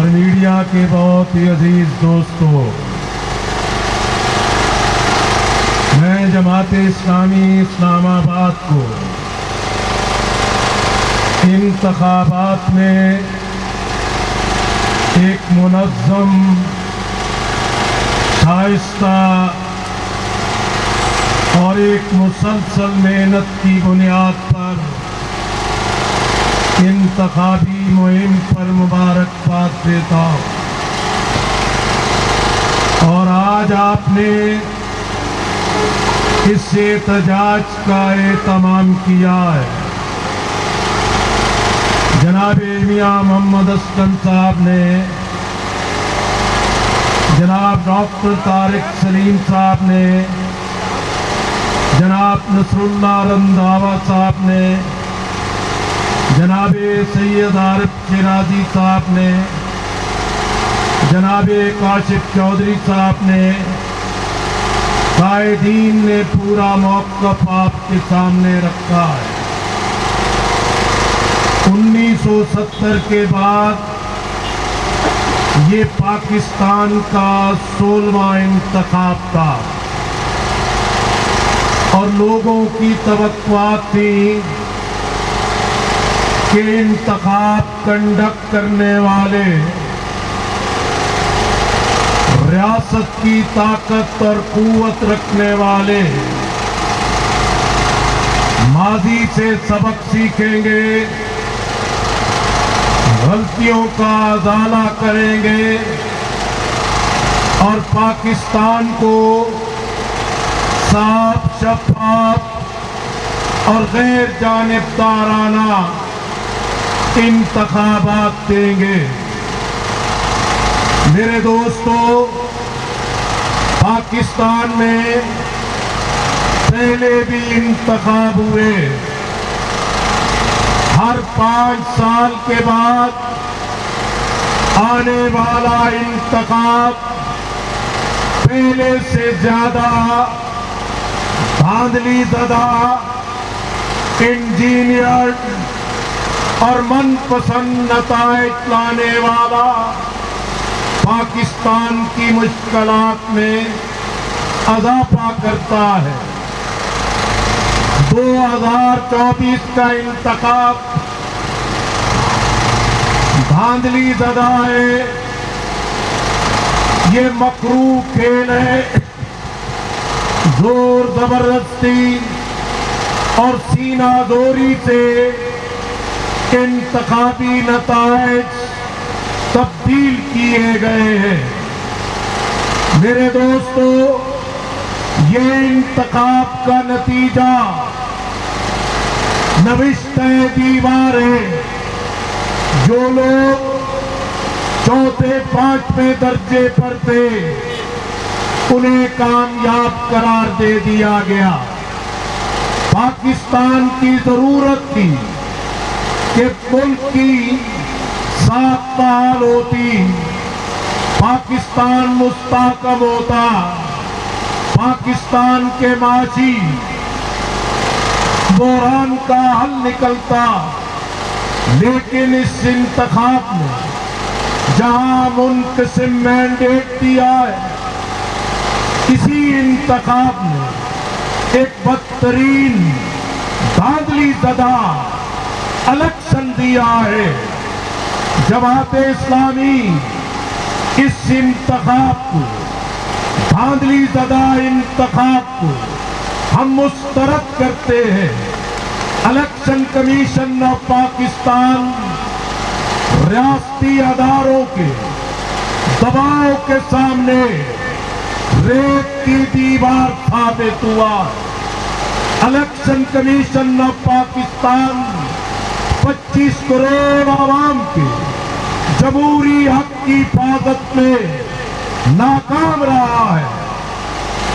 اور میڈیا کے بہت ہی عزیز دوستوں، میں جماعت اسلامی اسلام آباد کو انتخابات میں ایک منظم، شائستہ اور ایک مسلسل محنت کی بنیاد پر انتخابی مہم پر مبارکباد دیتا ہوں۔ اور آج آپ نے اس احتجاج کا اہتمام کیا ہے۔ جناب میاں محمد اسکن صاحب نے، جناب ڈاکٹر طارق سلیم صاحب نے، جناب نصر اللہ رنداوا صاحب نے، جناب سید عارف شیرازی صاحب نے، جناب کاشف چودھری صاحب نے، قائدین نے پورا موقف آپ کے سامنے رکھا ہے۔ 1970 کے بعد یہ پاکستان کا 16واں انتخاب تھا اور لوگوں کی توقعات تھی کہ انتخاب کنڈکٹ کرنے والے ریاست کی طاقت اور قوت رکھنے والے ماضی سے سبق سیکھیں گے، غلطیوں کا ازالہ کریں گے اور پاکستان کو صاف، شفاف اور غیر جانبدارانہ انتخابات دیں گے۔ میرے دوستو، پاکستان میں پہلے بھی انتخاب ہوئے۔ ہر 5 سال کے بعد آنے والا انتخاب پہلے سے زیادہ دھاندلی زدہ، انجینئرڈ اور من پسند نتائج لانے والا پاکستان کی مشکلات میں اضافہ کرتا ہے۔ 2024 کا انتخاب دھاندلی زدہ ہے، یہ مکروہ کھیل ہے۔ زور زبردستی اور سینہ زوری سے انتخابی نتائج تبدیل کیے گئے ہیں۔ میرے دوستو، یہ انتخاب کا نتیجہ نوشتہ دیوار ہے۔ جو لوگ 4تھے 5ویں درجے پر تھے انہیں کامیاب قرار دے دیا گیا۔ پاکستان کی ضرورت تھی کہ ملک کی ساکھ بحال ہوتی، پاکستان مستحکم ہوتا، پاکستان کے معاشی بحران کا حل نکلتا۔ لیکن اس انتخاب میں جہاں منقسم مینڈیٹ دیا ہے، اسی انتخاب میں ایک بدترین دھاندلی زدہ الیکشن دیا ہے۔ جماعت اسلامی اس انتخاب کو، دھاندلی زدہ انتخاب کو ہم مسترد کرتے ہیں۔ الیکشن کمیشن آف پاکستان ریاستی اداروں کے دباؤ کے سامنے ریت کی دیوار ثابت ہوا۔ Election commission of Pakistan 25 crore عوام کے جمہوری حق کی حفاظت میں ناکام رہا ہے۔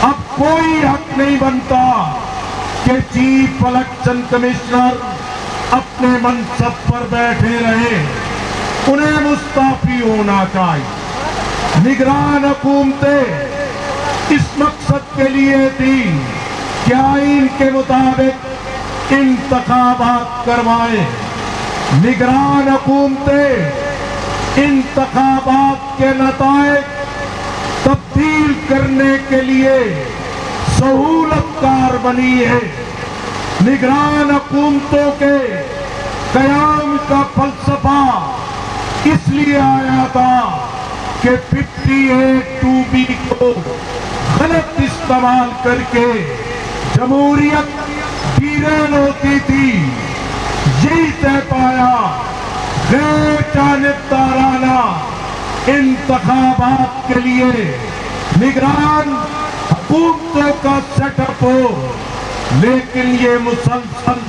اب کوئی حق نہیں بنتا کہ چیف الیکشن کمشنر اپنے منصب پر بیٹھے رہے، انہیں مستعفی ہونا چاہیے۔ نگران حکومتیں اس مقصد کے لیے تھی کہ آئین کے مطابق انتخابات کروائیں۔ نگران حکومتیں ان انتخابات کے نتائج تبدیل کرنے کے لیے سہولت کار بنی ہے۔ نگران حکومتوں کے قیام کا فلسفہ اس لیے آیا تھا کہ 58(2)B کو غلط استعمال کر کے جمہوریت ویران ہوتی تھی۔ یہی طے پایا غیر جانبدارانہ انتخابات کے لیے نگران حکومتوں کا سیٹ اپ ہو، لیکن یہ مسلسل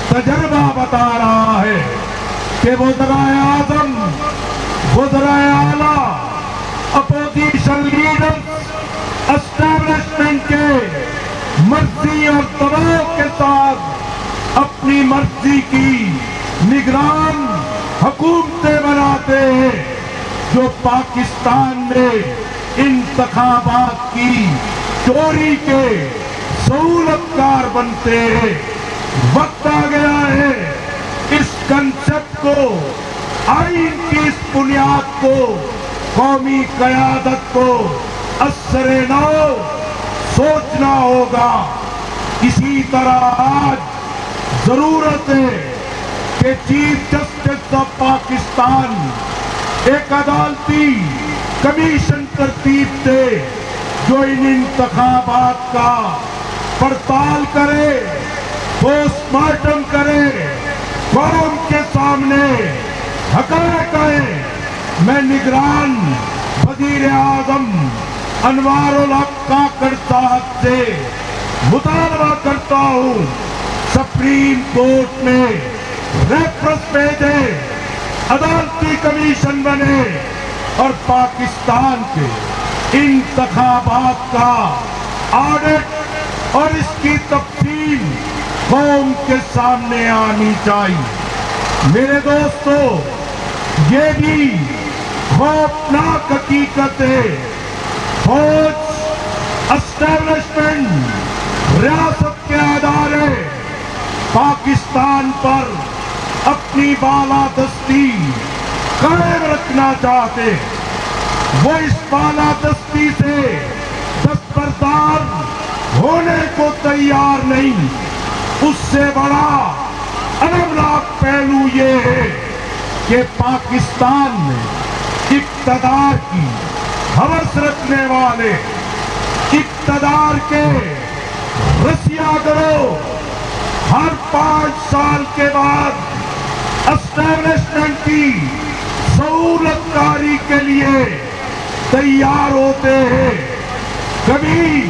تجربہ بتا رہا ہے کہ وزرائے اعظم، وزرائے اعلیٰ، اپوزیشن لیڈرز اسٹیبلشمنٹ کے مرضی اور دباؤ کے ساتھ اپنی مرضی کی نگران حکومتیں بناتے ہیں جو پاکستان میں انتخابات کی چوری کے سہولت کار بنتے ہیں۔ وقت آ گیا ہے اس کنسپٹ کو، آئین کی اس بنیاد کو، قومی قیادت کو اثر نو سوچنا ہوگا۔ اسی طرح آج ضرورت ہے کہ چیف جسٹس آف پاکستان ایک عدالتی کمیشن ترتیب دے جو ان انتخابات کا پڑتال کرے، پوسٹ مارٹم کرے، قوم کے سامنے حقائق آئے۔ میں نگران وزیر اعظم انوار الحق کاکڑ صاحب سے مطالبہ کرتا ہوں سپریم کورٹ میں ریفرنس بھیجے، عدالتی کمیشن بنے اور پاکستان کے انتخابات کا آڈٹ اور اس کی تفصیل قوم کے سامنے آنی چاہیے۔ میرے دوستو، یہ بھی خوفناک حقیقت ہے، فوج، اسٹیبلشمنٹ، ریاست کے ادارے پاکستان پر اپنی بالادستی قائم رکھنا چاہتے، وہ اس بالادستی سے دستبردار ہونے کو تیار نہیں۔ اس سے بڑا المناک پہلو یہ ہے کہ پاکستان میں اقتدار کی ہوس رکھنے والے، اقتدار کے رسیا گروہ ہر 5 سال کے بعد اسٹیبلشمنٹ کی سہولت کاری کے لیے تیار ہوتے ہیں۔ کبھی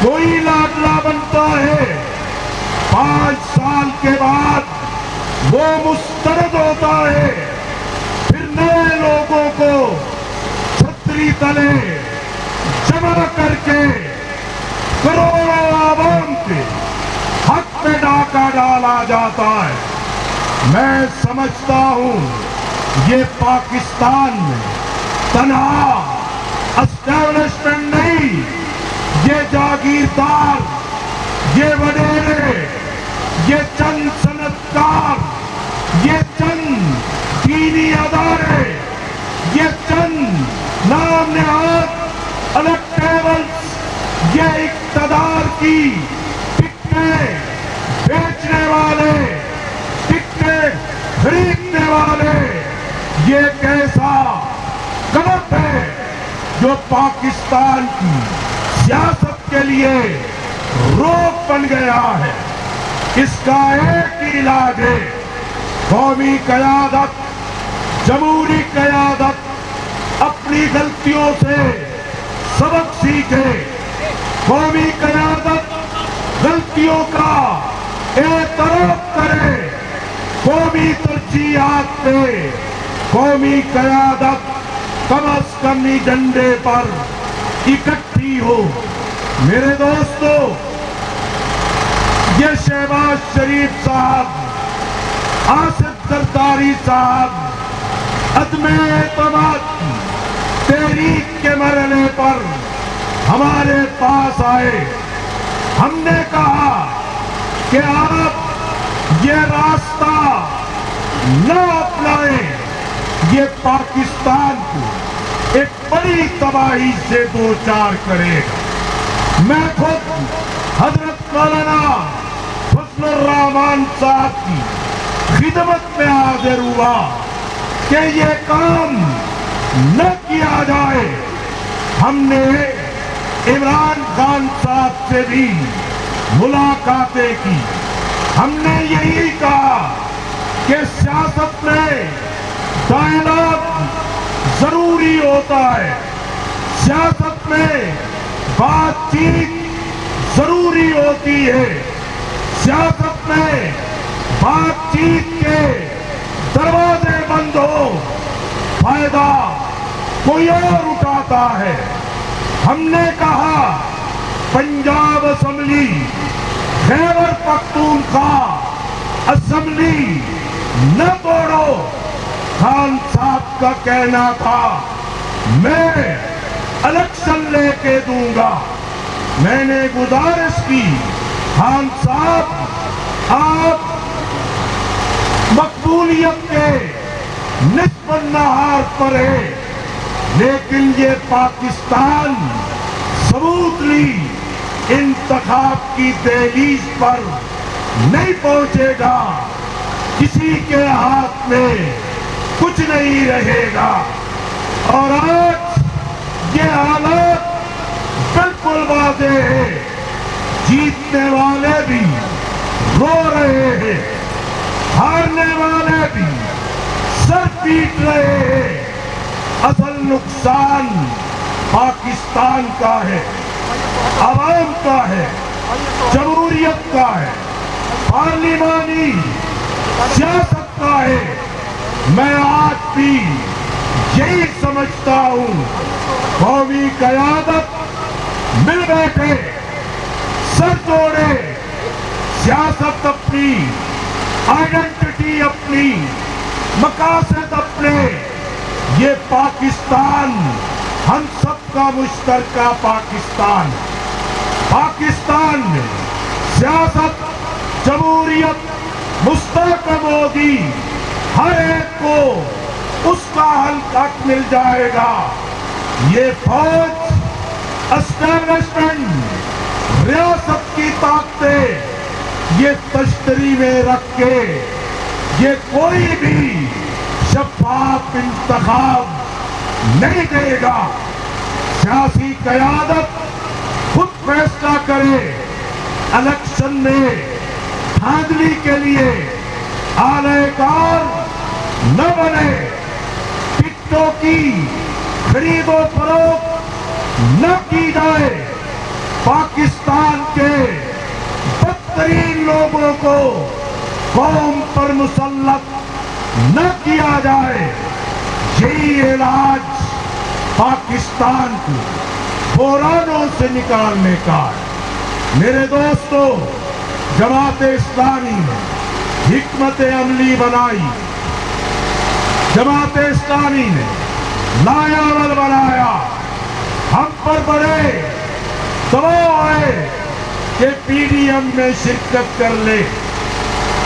کوئی لاڈلا بنتا ہے، 5 سال کے بعد وہ مسترد ہوتا ہے، پھر نئے لوگوں کو چھتری تلے جمع کر کے کروڑوں عوام کے حق میں ڈاکہ ڈالا جاتا ہے۔ میں سمجھتا ہوں یہ پاکستان میں تنہا اسٹیبلشمنٹ نہیں، یہ جاگیردار، یہ وڈیرے، یہ چند صنعتکار، یہ چند دینی ادارے، یہ چند نام نہاد الیکٹیبلز، یہ اقتدار کی ٹکٹیں بیچنے والے، ٹکٹیں خریدنے والے، یہ کیسا غلط ہے جو پاکستان کی سیاست کے لیے روک بن گیا ہے۔ اس کا ایک ہی علاج ہے، قومی قیادت، جمہوری قیادت اپنی غلطیوں سے سبق سیکھے، قومی قیادت غلطیوں کا اعتراف کرے، قومی ترجیحات پہ قومی قیادت کم از کم ایجنڈے پر اکٹھی ہو۔ میرے دوستو، یہ شہباز شریف صاحب، آصف زرداری صاحب عدم اعتماد کی تحریک کے مرحلے پر ہمارے پاس آئے۔ ہم نے کہا کہ آپ یہ راستہ نہ اپنائیں، یہ پاکستان کو ایک بڑی تباہی سے دوچار کرے گا۔ میں خود حضرت مولانا فضل الرحمان صاحب کی خدمت میں حاضر ہوا کہ یہ کام نہ کیا جائے۔ ہم نے عمران خان صاحب سے بھی ملاقاتیں کی، ہم نے یہی کہا کہ سیاست میں ڈائلاگ ضروری ہوتا ہے، سیاست میں بات چیت ضروری ہوتی ہے، سیاست میں بات چیت کے دروازے بند ہو فائدہ کوئی اور اٹھاتا ہے۔ ہم نے کہا پنجاب اسمبلی، خیبر پختونخوا اسمبلی نہ توڑو۔ خان صاحب کا کہنا تھا میں الیکشن لے کے دوں گا۔ میں نے گزارش کی خان صاحب آپ مقبولیت کے نصف النہار پر ہے، لیکن یہ پاکستان ثبوتلی انتخاب کی دہلیز پر نہیں پہنچے گا، کسی کے ہاتھ میں کچھ نہیں رہے گا۔ اور آج یہ حالات بالکل واضح ہے، جیتنے والے بھی رو رہے ہیں، ہارنے والے بھی سر پیٹ رہے ہیں۔ اصل نقصان پاکستان کا ہے، عوام کا ہے، جمہوریت کا ہے، پارلیمانی سیاست کا ہے۔ میں آج بھی یہی سمجھتا ہوں، قومی قیادت مل بیٹھے، سر جوڑے، سیاست اپنی، آئیڈینٹی اپنی، مقاصد اپنے، یہ پاکستان ہم سب کا مشترکہ پاکستان، پاکستان میں سیاست، جمہوریت، مستحکم ہوگی، ہر ایک کو اس کا حق مل جائے گا۔ یہ فوج، اسٹیبلشمنٹ، ریاست کی طاقتیں یہ تشتری میں رکھ کے یہ کوئی بھی شفاف انتخاب نہیں دے گا۔ سیاسی قیادت خود فیصلہ کرے، الیکشن میں دھاندلی کے لیے آلہ کار نہ بنے، ٹکٹوں کی خرید و فروخت نہ کی جائے، پاکستان کے بدترین لوگوں کو قوم پر مسلط نہ کیا جائے۔ یہی علاج پاکستان کو بحرانوں سے نکالنے کا ہے۔ میرے دوستو، جماعت اسلامی نے حکمت عملی بنائی، جماعت اسلامی نے لایا عمل بنایا، ہم پر بڑے دباؤ ہے کہ پی ڈی ایم میں شرکت کر لے،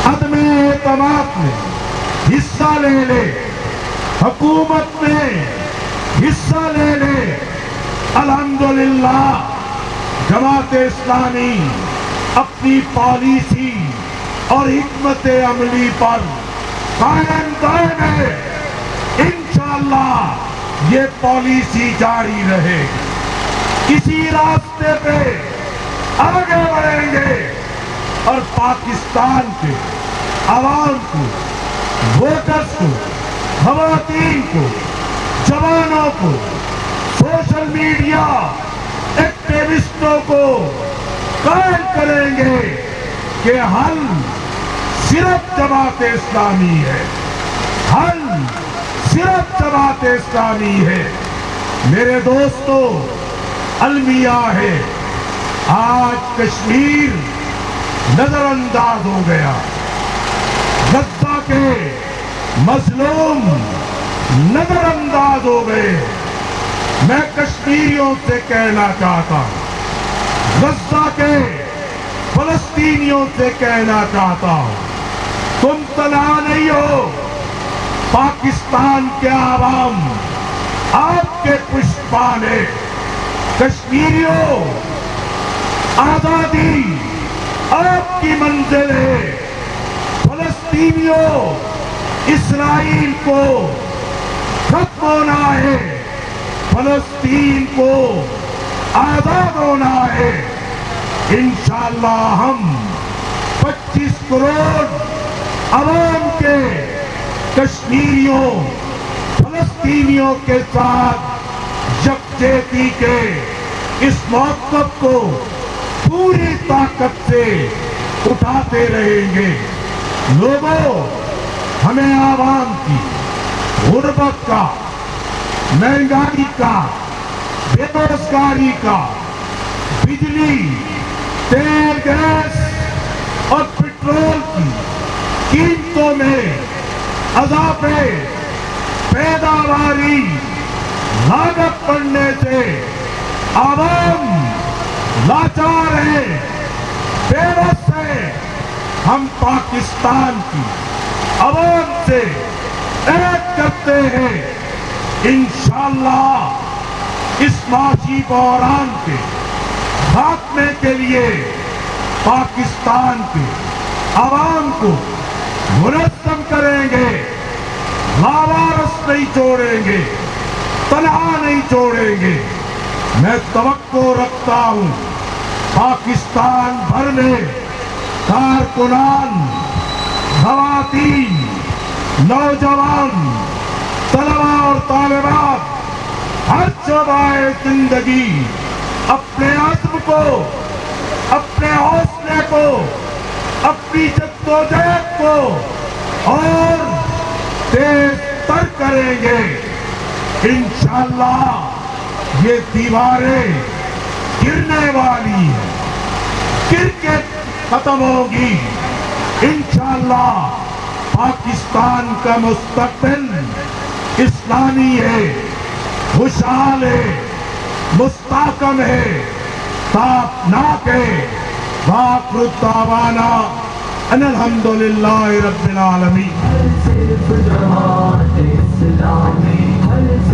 عدم اعتماد میں حصہ لے لے، حکومت میں حصہ لے لے۔ الحمدللہ جماعت اسلامی اپنی پالیسی اور حکمت عملی پر قائم دائم ہے۔ انشاءاللہ یہ پالیسی جاری رہے گی، اسی راستے پہ آگے بڑھیں گے اور پاکستان کے عوام کو، ووٹرز کو، خواتین کو، جوانوں کو، سوشل میڈیا ایکٹیوسٹوں کو قائل کریں گے کہ حل صرف جماعت اسلامی ہے، حل صرف جماعت اسلامی ہے۔ میرے دوستو، المیہ ہے، آج کشمیر نظر انداز ہو گیا، غزہ کے مظلوم نظر انداز ہو گئے۔ میں کشمیریوں سے کہنا چاہتا ہوں، غزہ کے فلسطینیوں سے کہنا چاہتا ہوں، تم تنہا نہیں ہو، پاکستان کے عوام آپ کے پشت پانے. کشمیریوں، آزادی آپ کی منزل ہے. فلسطینیوں، اسرائیل کو ختم ہونا ہے. فلسطین کو آزاد ہونا ہے. انشاءاللہ ہم 25 کروڑ عوام کے، کشمیریوں، فلسطینیوں کے ساتھ یکجہتی کے اس موقف کو پوری طاقت سے اٹھاتے رہیں گے. لوگوں، ہمیں عوام کی غربت کا، مہنگائی کا، بے روزگاری کا، بجلی، تیل، گیس اور پٹرول کی قیمتوں میں اضافے، پیداواری لاگت بڑھنے سے عوام لاچار ہے، بے بس ہے. ہم پاکستان کی عوام سے عہد کرتے ہیں، انشاءاللہ اس معاشی بحران کے خاتمے کے لیے پاکستان کے عوام کو منظم کریں گے. لاوارث نہیں چھوڑیں گے، تنہا نہیں چھوڑیں گے. میں توقع رکھتا ہوں پاکستان بھر میں کارکنان، خواتین، نوجوان، طلباء اور طالبات ہر شعبہ زندگی اپنے عزم کو، اپنے حوصلے کو، اپنی جدوجہد کو اور تیز تر کریں گے. انشاءاللہ یہ دیواریں گرنے والی ہیں، گر کے ختم ہوگی. انشاءاللہ پاکستان کا مستقبل اسلامی ہے، خوشحال ہے، مستحکم ہے، تابناک ہے. وآخر دعوانا ان الحمدللہ رب العالمین.